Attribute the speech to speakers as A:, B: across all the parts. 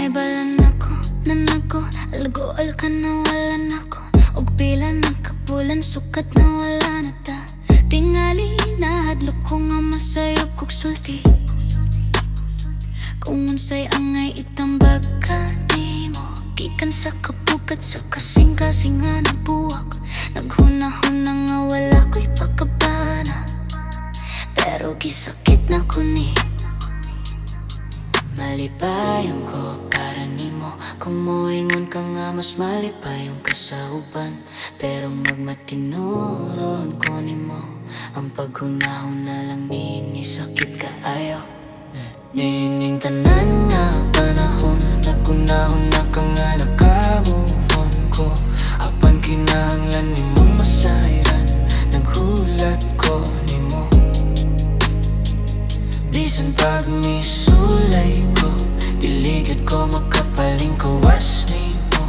A: Nahibalan ako, nanago, guoL ka na wala nako. Og pila nakabulan, sukad na wala nata. Tingali, nahadlok ko nga masayop kog sulti. Kung unsay anga'y itambag kanimo. Gikan sa kabug-at sa kasingkasing nga nabuak. Naghunahuna nga wala ko'y pakabana. Pero gi-sakit na ko ni Malipayon ko para nimo. Kung moingon ka nga mas malipayon ka sa uban. Pero magmatinuoron ko nimo. Ang paghunahuna lang niini sakit kaayo. Niining tanan nga panahon. Naghunahuna ka nga naka-move on ko. Apan kinahanglan nimo masayran. Naghulat ko nimo. Bisan pag misulay ko, diligid ko makapaling kawas nimo.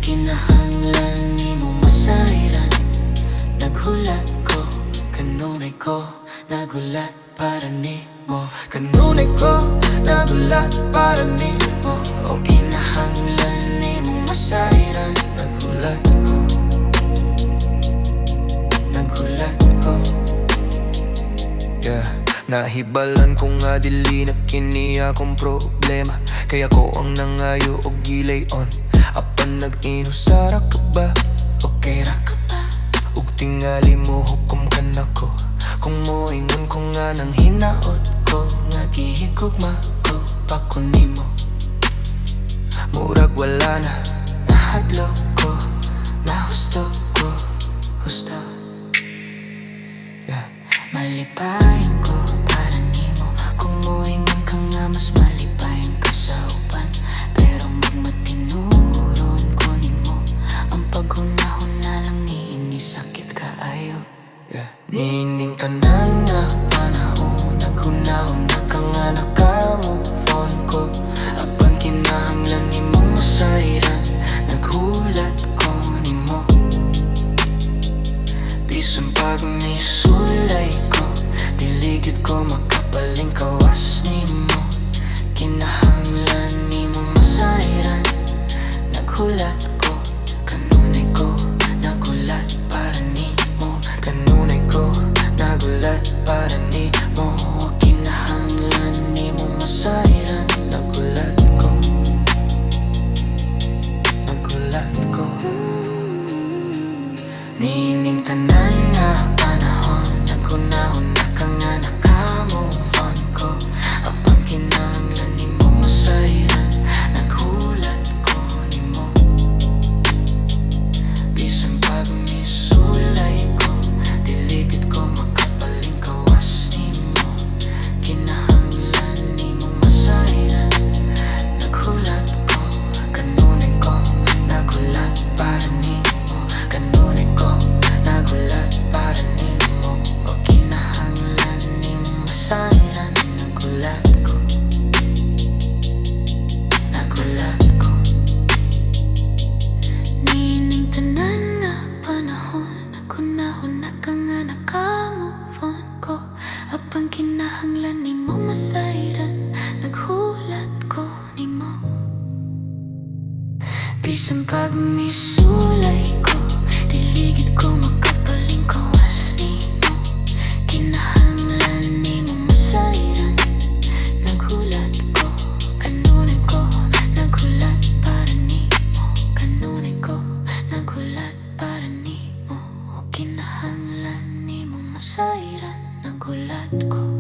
A: Kinahanglan nimo masayran. Naghulat ko, kanunay ko, nagulat para nimo. Kanunay ko, nagulat para nimo. O kinahanglan nimo masayran. Naghulat ko, nagulat ko.
B: Yeah. Nahibalan ko nga dili na kini akong problema. Kaya ko ang nangayo og gilay-on. Apan nag-inusara ka ba? Okay ra ka ba? Ug tingali mo hukom ka nako. Kung moingon ko nga nang hinaot ko. Nga gihigugma ko pa ko nimo. Murag wala na, nahadlok ko. Nahusto ko, husto. Yeah.
A: Malipayon ko para nimo. Kung moingon ka nga mas malipayon ka sa uban. Pero magmatinuoron ko nimo. Ang paghunahuna lang niini sakit kaayo.
B: Yeah.
A: Niining tanan nga panahon. Naghunahuna ka nga naka-move on ko. Apan kinahanglan nimo masayran. Naghulat ko nimo. Bisan pag misulay ko, diligid ko makapaling kawas nimo. Kinahanglan nimo masayran. Naghulat ko, kanunay ko, nagulat para nimo. Kanunay ko, nagulat para nimo. Kinahanglan nimo masayran. Nagulat ko, nagulat ko. Niining tanan nga panahon. Naghunahuna ka nga naka-move on ko. Apang kinahanglan nimo masayran. Naghulat ko nimo. Bisan pag misulay ko, diligid ko makapaling kawas nimo. Kinahanglan nimo masayran. Naghulat ko, kanunay ko, nagulat para nimo. Kanunay ko, nagulat para nimo. O kinahanglan nimo masayran. Nagulat ko, nagulat ko. Niining tanan nga panahon. Naghunahuna ka nga naka-move on ko. Apang kinahanglan nimo masayran. Naghulat ko nimo. Bisan pag misulay ko, diligid ko makapaling kawas nimo. Kinahanglan nimo masayran. Naghulat ko, kanunay ko, nagulat para nimo. Kanunay ko, nagulat para nimo. O kinahanglan nimo masayran. Nagulat ko.